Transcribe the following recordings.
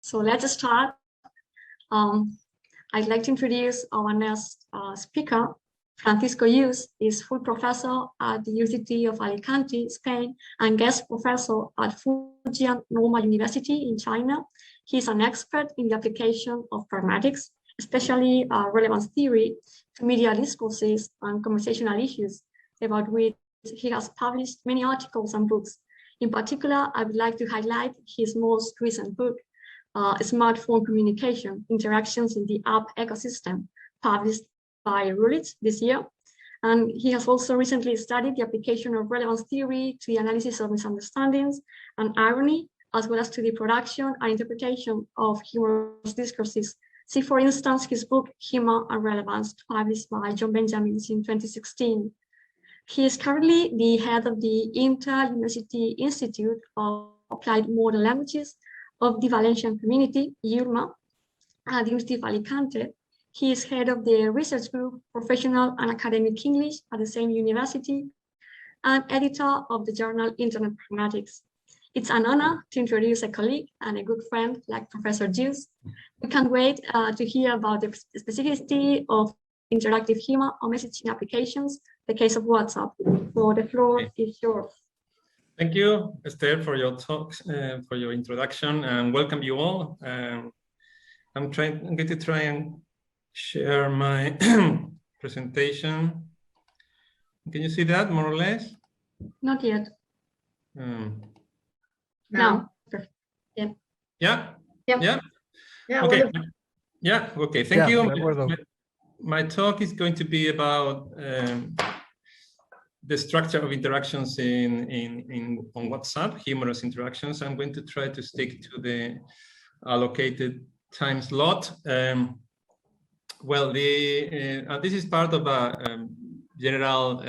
So let's start. I'd like to introduce our next speaker. Francisco Yus is full professor at the University of Alicante, Spain, and guest professor at Fujian Normal University in China. He's an expert in the application of pragmatics, especially relevance theory, to media discourses and conversational issues, about which he has published many articles and books. In particular, I would like to highlight his most recent book, Smartphone Communication, Interactions in the App Ecosystem, published by Rulitz this year. And he has also recently studied the application of relevance theory to the analysis of misunderstandings and irony, as well as to the production and interpretation of humorous discourses. See, for instance, his book, Humor and Relevance, published by John Benjamin in 2016. He is currently the head of the Inter-University Institute of Applied Modern Languages of the Valencian Community, URMA, at the University of Alicante. He is head of the research group Professional and Academic English at the same university and editor of the journal Internet Pragmatics. It's an honor to introduce a colleague and a good friend like Professor Yus. We can't wait to hear about the specificity of interactive humor or messaging applications, the case of WhatsApp. So the floor is yours. Thank you, Esther, for your talks, for your introduction, and welcome you all. I'm going to try and share my presentation. Can you see that more or less? Not yet. No. Yeah. Yeah. Yep. Yeah. Yeah. Okay. Yeah. Okay. Thank you. My talk is going to be about the structure of interactions on WhatsApp, humorous interactions. I'm going to try to stick to the allocated time slot. Well, this is part of a general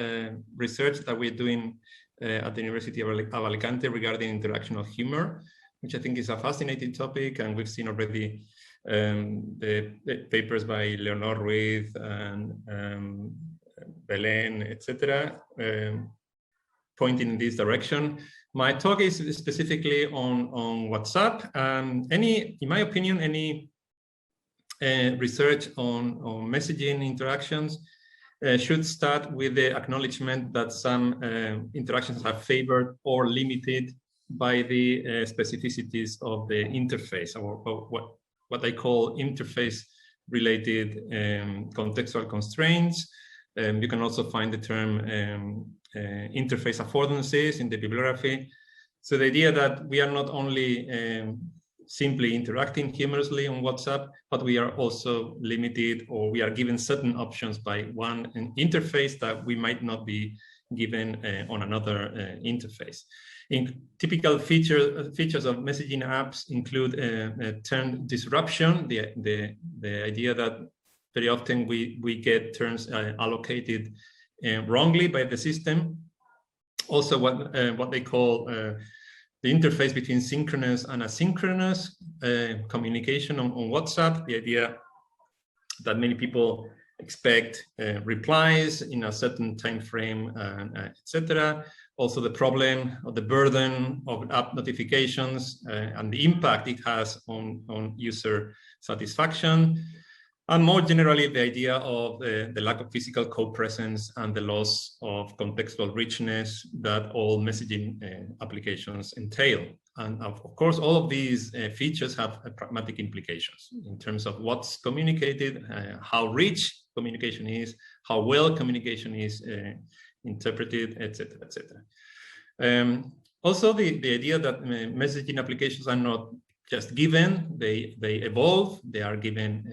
research that we're doing at the University of Alicante regarding interaction of humor, which I think is a fascinating topic, and we've seen already the papers by Leonor Ruiz and Belen, etc., pointing in this direction. My talk is specifically on WhatsApp. In my opinion, any research on messaging interactions should start with the acknowledgement that some interactions are favored or limited by the specificities of the interface, or what I call interface-related contextual constraints. You can also find the term interface affordances in the bibliography. So the idea that we are not only simply interacting humorously on WhatsApp, but we are also limited, or we are given certain options by one interface that we might not be given on another interface. Typical features of messaging apps include turn disruption, the idea that very often we get terms allocated wrongly by the system. Also, what they call the interface between synchronous and asynchronous communication on WhatsApp, the idea that many people expect replies in a certain time frame, etc. Also, the problem of the burden of app notifications and the impact it has on user satisfaction. And more generally, the idea of the lack of physical co-presence and the loss of contextual richness that all messaging applications entail. And of course, all of these features have pragmatic implications in terms of what's communicated, how rich communication is, how well communication is interpreted, etc., etc. Also, the idea that messaging applications are not just given, they evolve, they are given,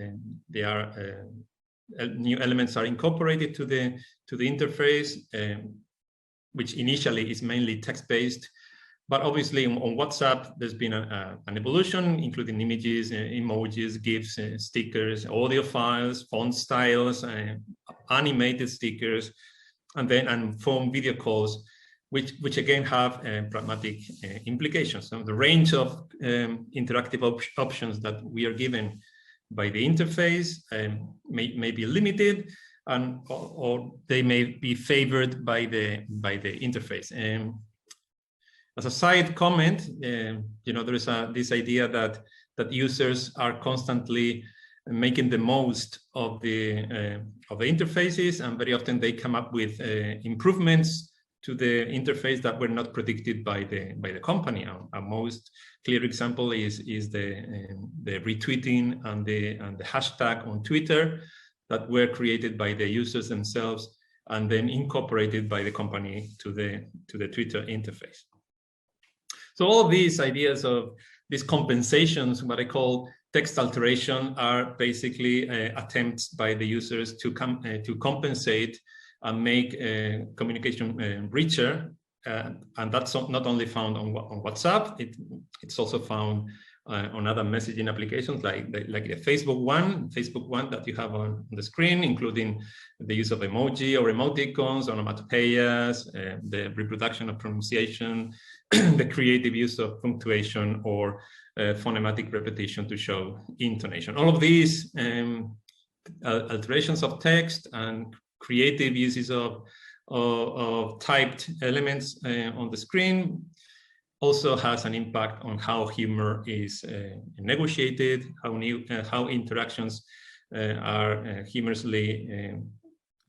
new elements are incorporated to the interface, which initially is mainly text-based. But obviously on WhatsApp, there's been an evolution, including images, emojis, GIFs, stickers, audio files, font styles, animated stickers, and phone video calls, which again have pragmatic implications. So the range of interactive options that we are given by the interface may be limited, or they may be favored by the interface. As a side comment, there is this idea that that users are constantly making the most of the interfaces, and very often they come up with improvements to the interface that were not predicted by the company. A most clear example is the retweeting and the hashtag on Twitter that were created by the users themselves and then incorporated by the company to the Twitter interface. So all of these ideas of these compensations, what I call text alteration, are basically attempts by the users to compensate and make communication richer, and that's not only found on WhatsApp. It's also found on other messaging applications like the Facebook one that you have on the screen, including the use of emoji or emoticons, onomatopeias, the reproduction of pronunciation, the creative use of punctuation or phonematic repetition to show intonation. All of these alterations of text and creative uses of typed elements on the screen also has an impact on how humor is negotiated, how interactions are humorously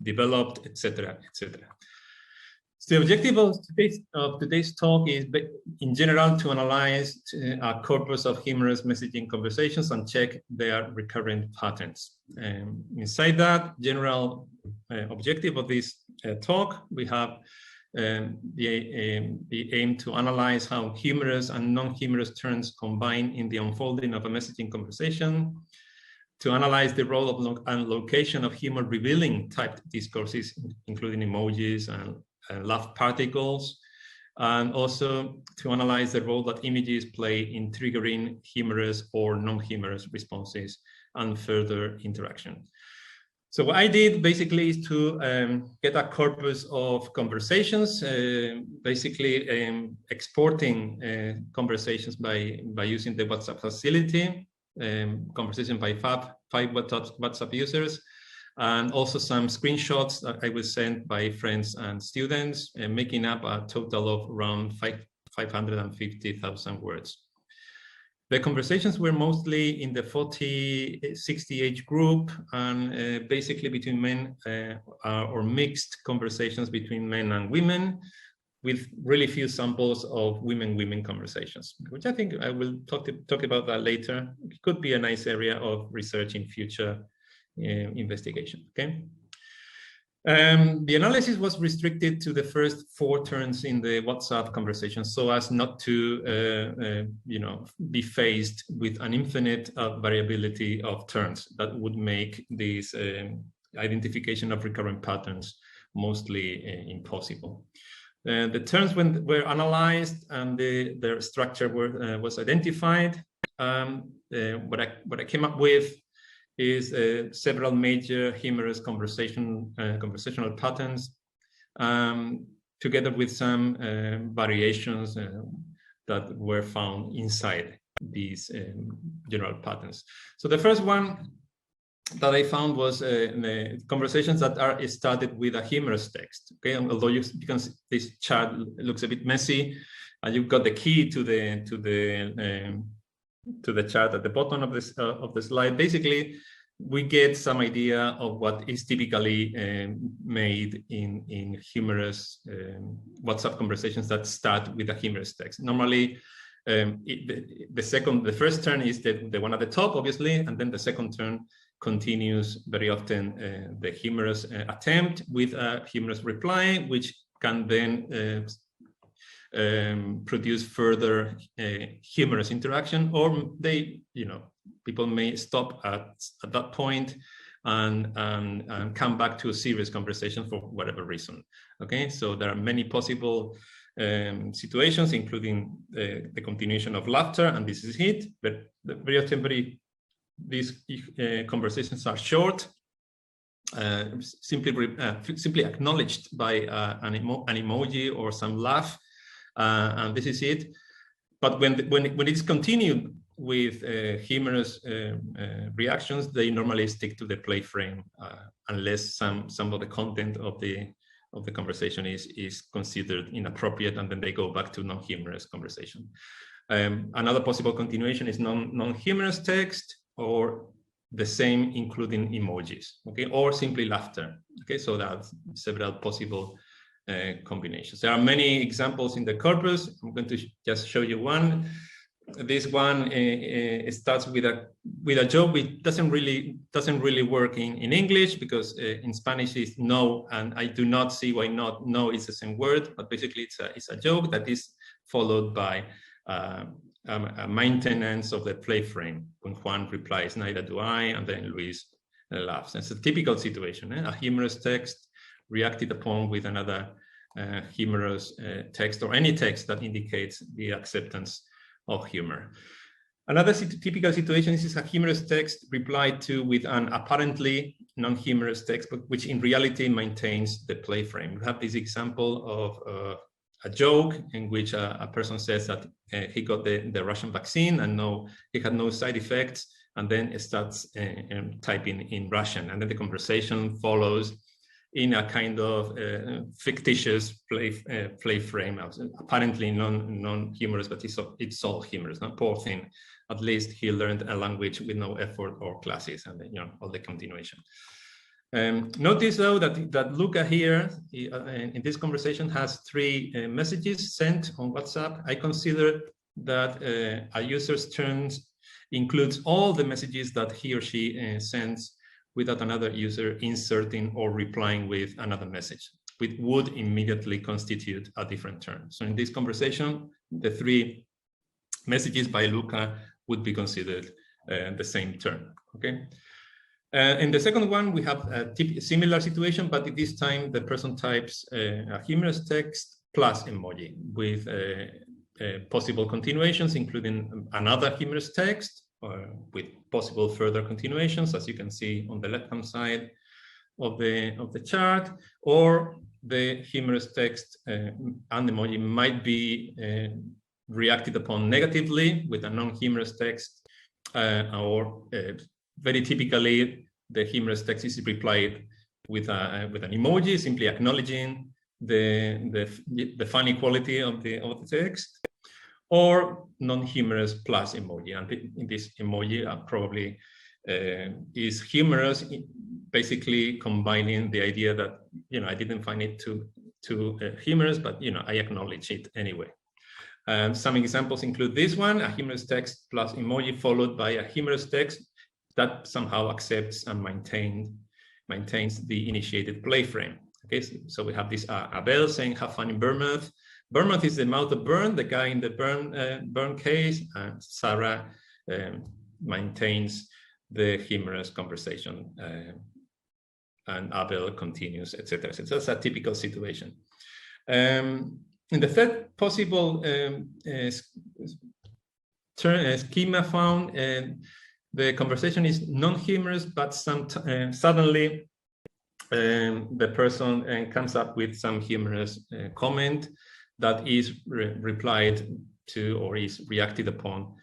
developed, etc., etc. So the objective of today's talk is, in general, to analyze a corpus of humorous messaging conversations and check their recurrent patterns. Inside that general objective of this talk, we have the aim to analyze how humorous and non-humorous turns combine in the unfolding of a messaging conversation, to analyze the role and location of humor-revealing typed discourses, including emojis and laugh particles, and also to analyze the role that images play in triggering humorous or non-humorous responses and further interaction. So what I did basically is to get a corpus of conversations, basically exporting conversations by using the WhatsApp facility, conversation by five WhatsApp users, and also some screenshots that I was sent by friends and students, making up a total of around 550,000 words. The conversations were mostly in the 40-60 age group, and basically between men or mixed conversations between men and women, with really few samples of women-women conversations, which I think I will talk about that later. It could be a nice area of research in future investigation. Okay. The analysis was restricted to the first 4 turns in the WhatsApp conversation, so as not to, be faced with an infinite variability of turns that would make this identification of recurrent patterns mostly impossible. The turns were analyzed and their structure was identified. What I came up with is several major humorous conversational patterns, together with some variations that were found inside these general patterns. So the first one that I found was the conversations that are started with a humorous text. Okay, although you can see this chart looks a bit messy, and you've got the key to the chart at the bottom of this of the slide. Basically, we get some idea of what is typically made in humorous WhatsApp conversations that start with a humorous text. Normally, the first turn is the one at the top, obviously, and then the second turn continues very often the humorous attempt with a humorous reply, which can then produce further humorous interaction, or people may stop at that point and come back to a serious conversation for whatever reason. Okay, so there are many possible situations, including the continuation of laughter, and this is it. But very often, these conversations are short, simply acknowledged by an emoji or some laugh. And this is it. But when it is continued with humorous reactions, they normally stick to the play frame, unless some of the content of the conversation is considered inappropriate, and then they go back to non-humorous conversation. Another possible continuation is non-humorous text, or the same including emojis, okay, or simply laughter. Okay, so that's several possible combinations. There are many examples in the corpus. I'm going to just show you one. This one starts with a joke which doesn't really work in English, because in Spanish is no, and I do not see why not. No is the same word, but basically it's a joke that is followed by a maintenance of the play frame, when Juan replies, neither do I, and then Luis laughs. It's a typical situation, a humorous text reacted upon with another humorous text, or any text that indicates the acceptance of humor. Another typical situation is a humorous text replied to with an apparently non-humorous text, but which in reality maintains the play frame. We have this example of a joke in which a person says that he got the Russian vaccine and he had no side effects, and then starts typing in Russian, and then the conversation follows in a kind of fictitious play frame, apparently non-humorous, but it's all humorous. Not poor thing. At least he learned a language with no effort or classes, and then, all the continuation. Notice though that Luca here in this conversation has 3 messages sent on WhatsApp. I consider that a user's turns includes all the messages that he or she sends without another user inserting or replying with another message, which would immediately constitute a different turn. So in this conversation, the 3 messages by Luca would be considered the same turn, okay? In the second one, we have a similar situation, but at this time, the person types a humorous text plus emoji with possible continuations, including another humorous text, with possible further continuations, as you can see on the left-hand side of the chart, or the humorous text and emoji might be reacted upon negatively with a non-humorous text, or very typically the humorous text is replied with an emoji, simply acknowledging the funny quality of the text, or non-humorous plus emoji. And in this emoji probably is humorous, basically combining the idea that, I didn't find it too humorous, but, I acknowledge it anyway. Some examples include this one, a humorous text plus emoji followed by a humorous text that somehow accepts and maintains the initiated play frame. Okay, so we have this Abel saying, have fun in Bournemouth. Bournemouth is the mouth of Bern, the guy in the Bern case, and Sarah maintains the humorous conversation, and Abel continues, etc. So that's a typical situation. In the third possible schema found, the conversation is non-humorous, but suddenly the person comes up with some humorous comment that is replied to or is reacted upon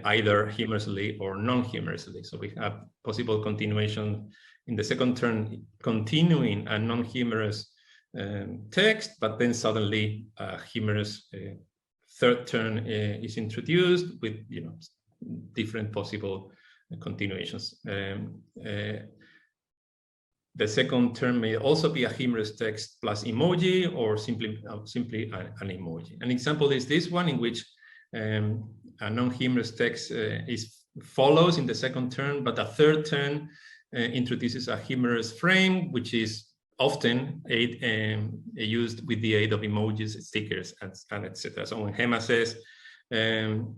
either humorously or non-humorously. So we have possible continuation in the second turn, continuing a non-humorous text, but then suddenly a humorous third turn is introduced with different possible continuations. The second term may also be a humorous text plus emoji, or simply an emoji. An example is this one, in which a non-humorous text follows in the second turn, but a third turn introduces a humorous frame, which is often used with the aid of emojis, stickers, and etc. So when Gemma says, when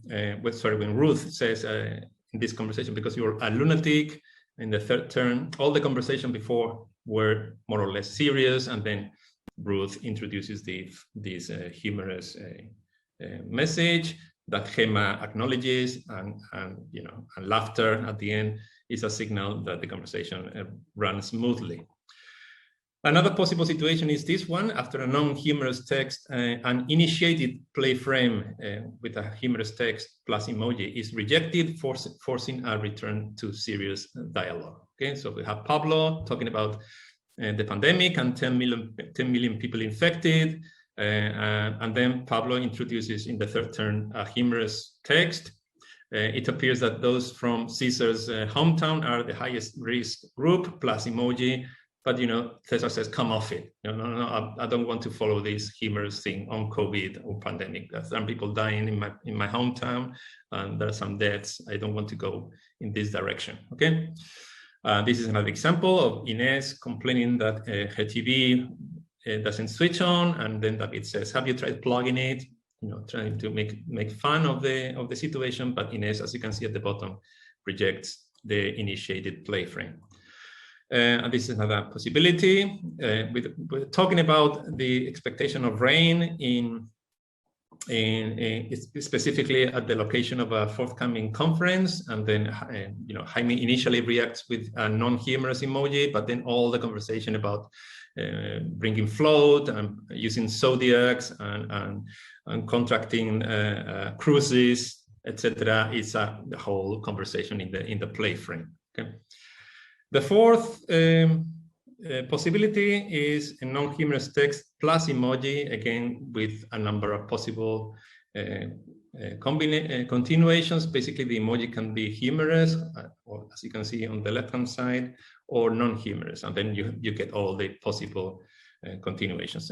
Ruth says in this conversation, because you're a lunatic, in the third turn, all the conversation before were more or less serious, and then Ruth introduces this humorous message that Gemma acknowledges, and laughter at the end is a signal that the conversation runs smoothly. Another possible situation is this one: after a non-humorous text, an initiated play frame with a humorous text plus emoji is rejected, forcing a return to serious dialogue. Okay, so we have Pablo talking about the pandemic and 10 million people infected. And then Pablo introduces in the third turn a humorous text. It appears that those from Cesar's hometown are the highest risk group, plus emoji. But, Cesar says, come off it. No, I don't want to follow this humorous thing on COVID or pandemic. There are some people dying in my hometown, and there are some deaths. I don't want to go in this direction, okay? This is another example of Ines complaining that her TV doesn't switch on, and then David says, have you tried plugging it? Trying to make fun of the situation, but Ines, as you can see at the bottom, rejects the initiated play frame. And this is another possibility. We're talking about the expectation of rain in specifically at the location of a forthcoming conference, and then Jaime initially reacts with a non-humorous emoji, but then all the conversation about bringing float and using zodiacs and contracting cruises, etc. It's the whole conversation in the play frame. Okay. The fourth possibility is a non-humorous text plus emoji, again with a number of possible continuations. Basically, the emoji can be humorous, or as you can see on the left-hand side, or non-humorous, and then you get all the possible continuations.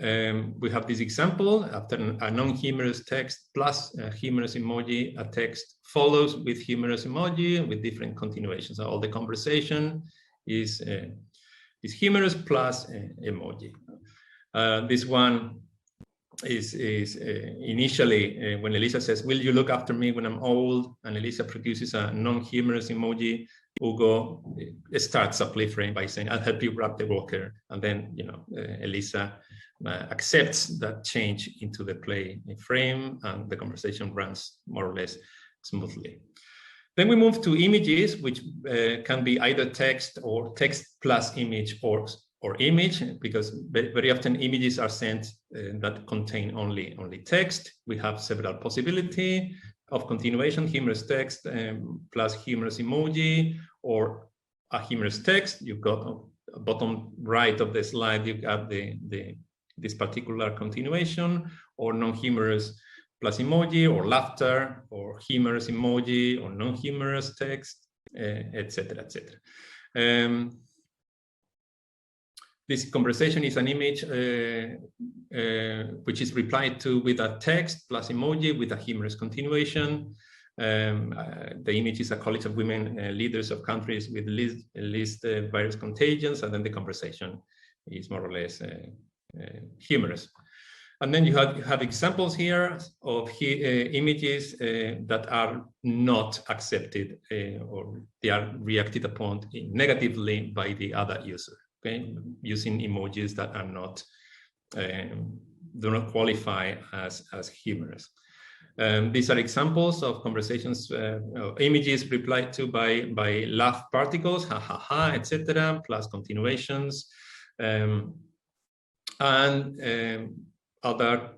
We have this example: after a non-humorous text plus a humorous emoji, a text follows with humorous emoji with different continuations. So all the conversation is humorous plus emoji. This one is initially when Elisa says, "Will you look after me when I'm old?" and Elisa produces a non-humorous emoji. Hugo starts a play frame by saying, "I'll help you grab the walker," and then Elisa accepts that change into the play frame, and the conversation runs more or less smoothly. Then we move to images, which can be either text or text plus image or image, because very often images are sent that contain only text. We have several possibilities of continuation: humorous text plus humorous emoji, or a humorous text. You've got bottom right of the slide, you've got this particular continuation, or non-humorous plus emoji, or laughter, or humorous emoji, or non-humorous text, etc., etc. This conversation is an image which is replied to with a text plus emoji with a humorous continuation. The image is a college of women leaders of countries with least virus contagions, and then the conversation is more or less humorous. And then you have examples here of images that are not accepted or they are reacted upon negatively by the other user. Okay, using emojis that are not do not qualify as humorous. These are examples of conversations, images replied to by laugh particles, ha ha ha, etc., plus continuations, and other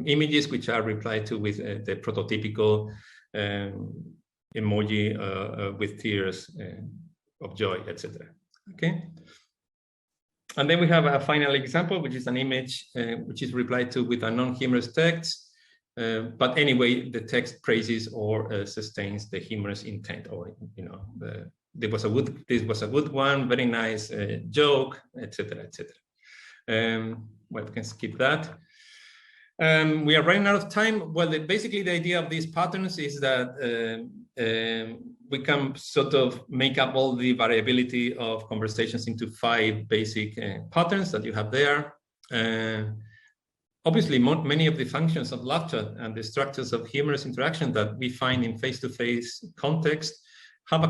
images which are replied to with the prototypical emoji with tears of joy, etc. Okay. And then we have a final example, which is an image which is replied to with a non-humorous text. But anyway, the text praises or sustains the humorous intent, or this was a good one, very nice joke, etc., etc. Well, we can skip that. We are running out of time. Well, basically the idea of these patterns is that we can sort of make up all the variability of conversations into 5 basic patterns that you have there. Obviously, many of the functions of laughter and the structures of humorous interaction that we find in face-to-face context have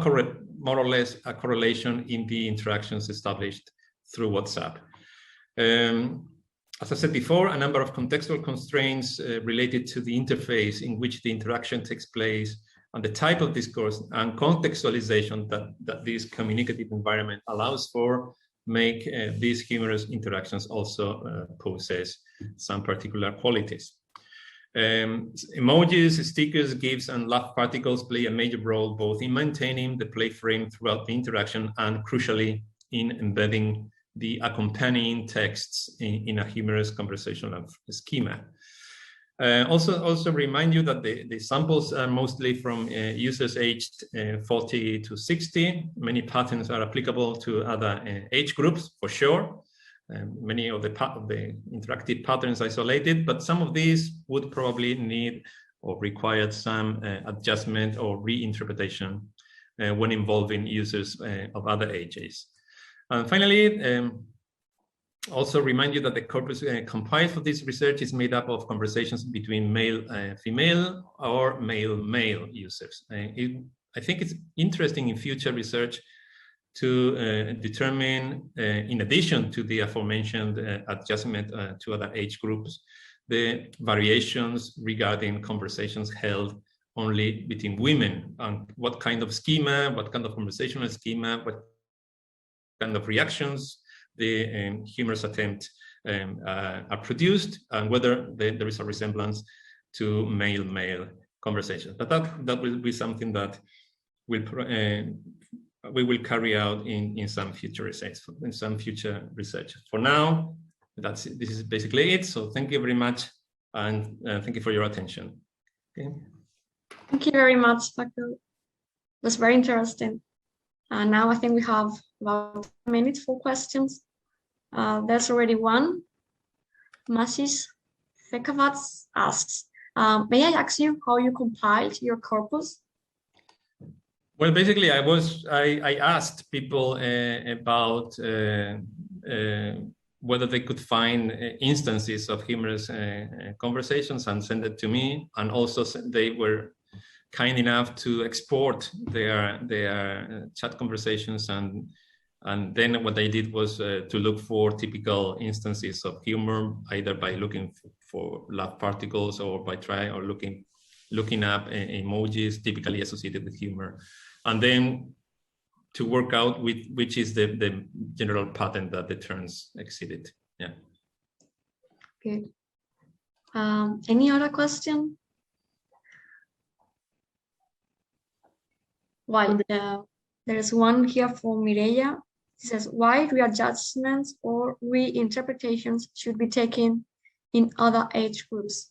more or less a correlation in the interactions established through WhatsApp. As I said before, a number of contextual constraints related to the interface in which the interaction takes place and the type of discourse and contextualization that this communicative environment allows for make these humorous interactions also possess some particular qualities. Emojis, stickers, GIFs, and laugh particles play a major role both in maintaining the play frame throughout the interaction and, crucially, in embedding the accompanying texts in a humorous conversational schema. Also remind you that the samples are mostly from users aged 40 to 60. Many patterns are applicable to other age groups, for sure. Many of the interactive patterns isolated, but some of these would probably need or require some adjustment or reinterpretation when involving users of other ages. And finally, also remind you that the corpus compiled for this research is made up of conversations between male and female or male-male users. I think it's interesting in future research to determine, in addition to the aforementioned adjustment to other age groups, the variations regarding conversations held only between women, and what kind of schema, what kind of conversational schema, what kind of reactions the humorous attempt are produced, and whether there is a resemblance to male-male conversations. But that will be something that we will carry out in some future research. For now, this is basically it. So thank you very much, and thank you for your attention. Okay. Thank you very much, Paco. It was very interesting. Now I think we have about 10 minutes for questions. There's already one. Masis Fekavats asks, may I ask you how you compiled your corpus? Well, basically, I asked people about whether they could find instances of humorous conversations and send it to me, and also they were kind enough to export their chat conversations, and then what I did was to look for typical instances of humor, either by looking for laugh particles or by looking up emojis typically associated with humor, and then to work out which is the general pattern that the terms exhibit. Yeah. Good. Any other question? Well, there is one here for Mireia. It says, why readjustments or reinterpretations should be taken in other age groups?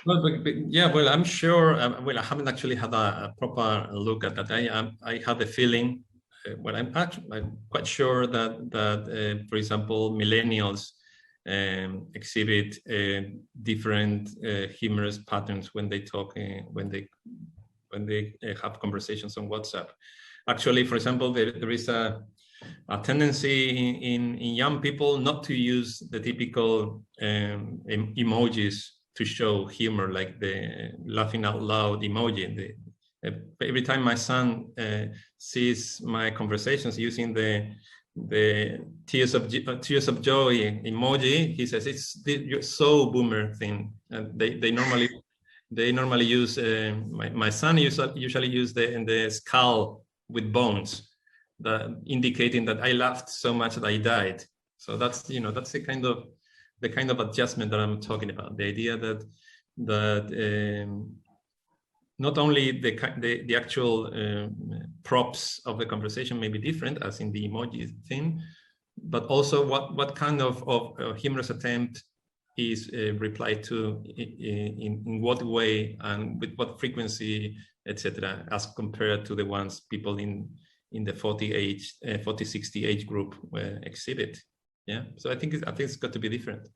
Well, yeah, well, I'm sure. Well, I haven't actually had a proper look at that. I have a feeling. Well, I'm quite sure that for example, millennials exhibit different humorous patterns when they talk, when they have conversations on WhatsApp. Actually, for example, there is a tendency in young people not to use the typical emojis to show humor, like the laughing out loud emoji. Every time my son sees my conversations using the tears of joy emoji, he says you're so boomer thing. And they normally use my son usually use the skull with bones, indicating that I laughed so much that I died. So that's that's the kind of adjustment that I'm talking about. The idea that not only the actual props of the conversation may be different, as in the emoji thing, but also what kind of humorous attempt is replied to in what way and with what frequency, etc., as compared to the ones people in the 40-60 age group exhibit. Yeah, so I think it's got to be different.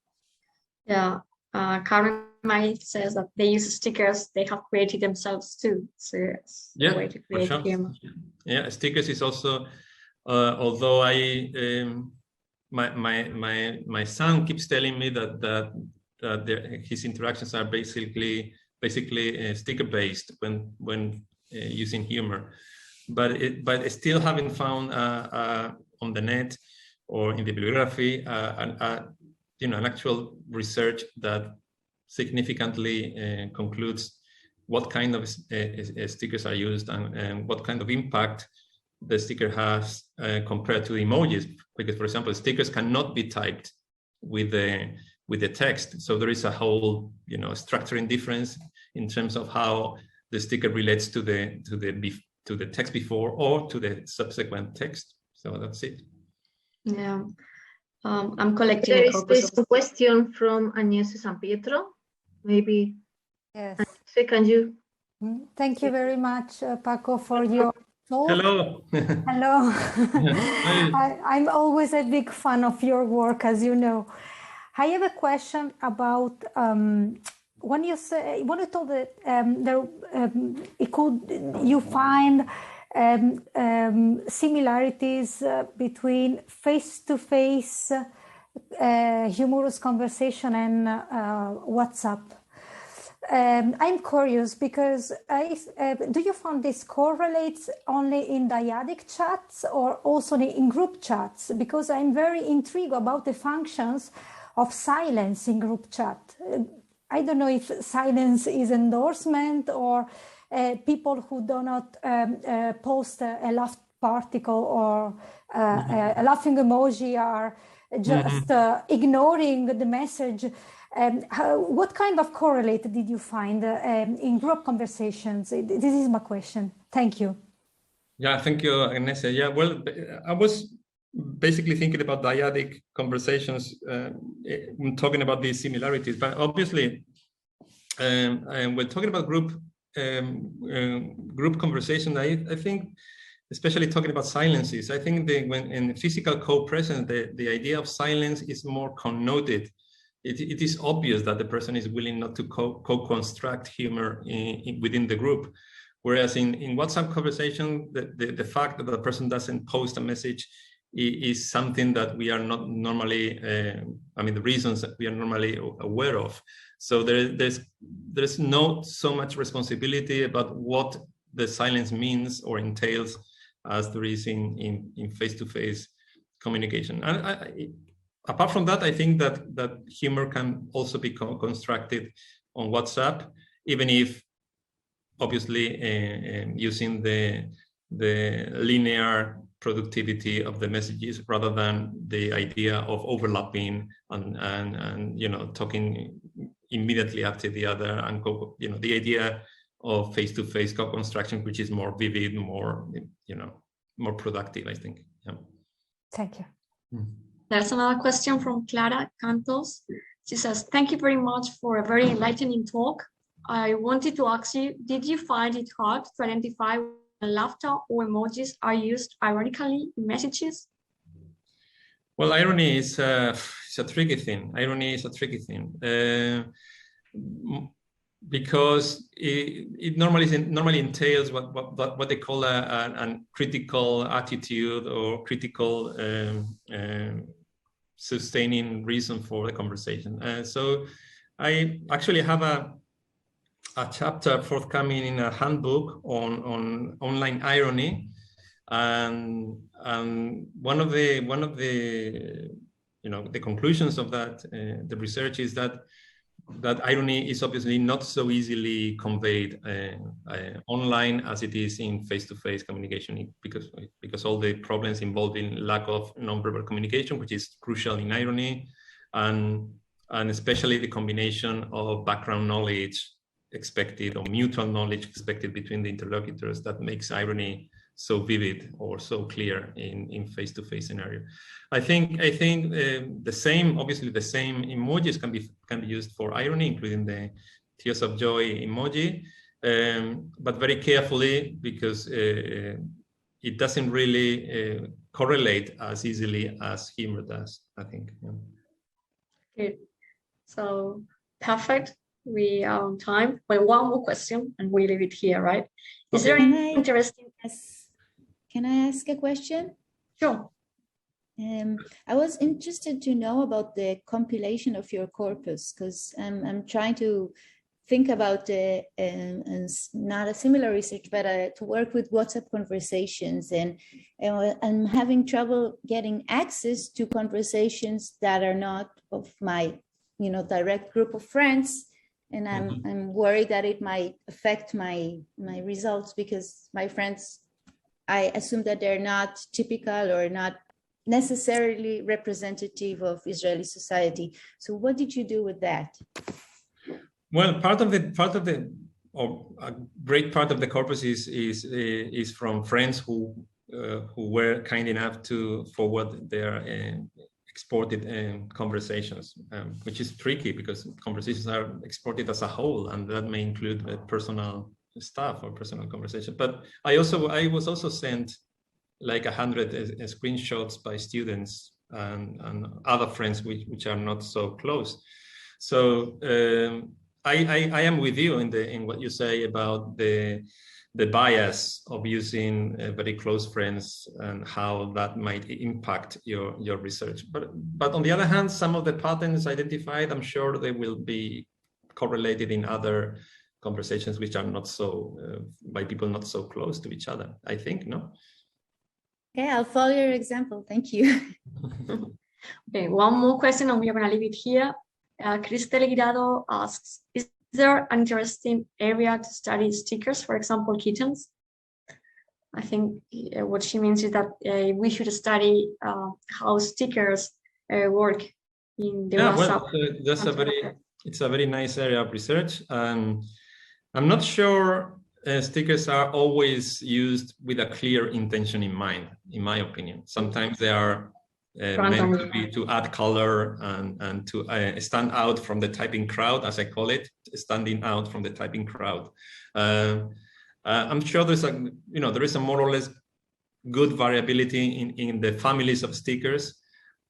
Yeah, Karen Mike says that they use stickers they have created themselves too. So it's a way to create humor. Yeah, stickers is also, although my son keeps telling me that his interactions are basically sticker based when using humor, but still haven't found on the net or in the bibliography an actual research that significantly concludes what kind of stickers are used and what kind of impact the sticker has compared to emojis. Because, for example, stickers cannot be typed with the text, so there is a whole structuring difference in terms of how the sticker relates to the text before or to the subsequent text. So that's it. Yeah. I'm collecting There a is corpus this question from Agnese San Pietro. Maybe. Yes. Agnese, can you? Thank you very much, Paco, for your talk. Hello. Hello. I'm always a big fan of your work, as you know. I have a question about when you told that you find similarities between face-to-face humorous conversation and WhatsApp. I'm curious because do you find this correlates only in dyadic chats or also in group chats? Because I'm very intrigued about the functions of silence in group chat. I don't know if silence is endorsement or people who do not post a laugh particle or a laughing emoji are just ignoring the message. What kind of correlate did you find in group conversations? This is my question. Thank you. Yeah, thank you, Agnese. Yeah, well, I was basically thinking about dyadic conversations, talking about these similarities, but obviously, when talking about group conversation, I think, especially talking about silences, I think when in physical co-presence, the idea of silence is more connoted. It is obvious that the person is willing not to co-construct humor within the group. Whereas in WhatsApp conversation, the fact that the person doesn't post a message is something that we are not normally, the reasons that we are normally aware of. So there's not so much responsibility about what the silence means or entails as there is in face-to-face communication. And apart from that, I think that humor can also be constructed on WhatsApp, even if obviously using the linear productivity of the messages rather than the idea of overlapping and talking immediately after the other, and the idea of face-to-face co-construction, which is more vivid, more productive, I think. Yeah. Thank you. There's another question from Clara Cantos. She says, thank you very much for a very enlightening talk. I wanted to ask you, did you find it hard to identify when laughter or emojis are used ironically in messages? Well, irony is a tricky thing. Irony is a tricky thing. Because it normally entails what they call a critical attitude or critical sustaining reason for the conversation. So I actually have a chapter forthcoming in a handbook on online irony, and one of the the conclusions of that the research is that irony is obviously not so easily conveyed online as it is in face-to-face communication, because all the problems involved in lack of nonverbal communication, which is crucial in irony, and especially the combination of background knowledge expected or mutual knowledge expected between the interlocutors that makes irony so vivid or so clear in face-to-face scenario. I think the same emojis can be used for irony, including the tears of joy emoji, but very carefully, because it doesn't really correlate as easily as humor does, I think. Yeah. Okay, so perfect. We are on time. Well, one more question and we leave it here, right? Is there any interesting? Can I ask a question? Sure. I was interested to know about the compilation of your corpus, because I'm trying to think about not a similar research, but to work with WhatsApp conversations, and I'm having trouble getting access to conversations that are not of my direct group of friends. And I'm worried that it might affect my results, because my friends, I assume that they're not typical or not necessarily representative of Israeli society. So what did you do with that? Well, or a great part of the corpus is from friends who who were kind enough to forward their exported conversations, which is tricky because conversations are exported as a whole, and that may include personal stuff or personal conversation. But I was also sent like 100 screenshots by students and other friends which are not so close. So I am with you in what you say about the bias of using very close friends and how that might impact your research. But on the other hand, some of the patterns identified, I'm sure they will be correlated in other conversations which are not so, by people not so close to each other, I think, no? Okay, I'll follow your example. Thank you. Okay, one more question and we are going to leave it here. Cristel Guirado asks, is there an interesting area to study stickers, for example, kittens? I think what she means is that we should study how stickers work in the WhatsApp. Well, it's a very nice area of research. And I'm not sure stickers are always used with a clear intention in mind, in my opinion. Sometimes they are meant to be to add color and to stand out from the typing crowd, as I call it, standing out from the typing crowd. I'm sure there is a more or less good variability in the families of stickers,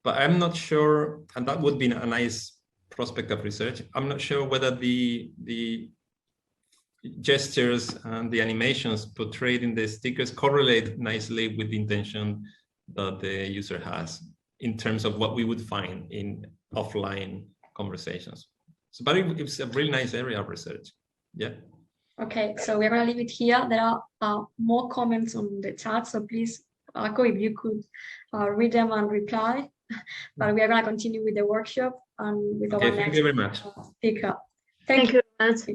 but I'm not sure, and that would be a nice prospect of research. I'm not sure whether the gestures and the animations portrayed in the stickers correlate nicely with the intention that the user has in terms of what we would find in offline conversations. So, but it's a really nice area of research. Yeah. Okay, so we're going to leave it here. There are more comments on the chat, so please, Ako, if you could read them and reply. But we are going to continue with the workshop and with our next thank you very much. speaker. Thank you very much.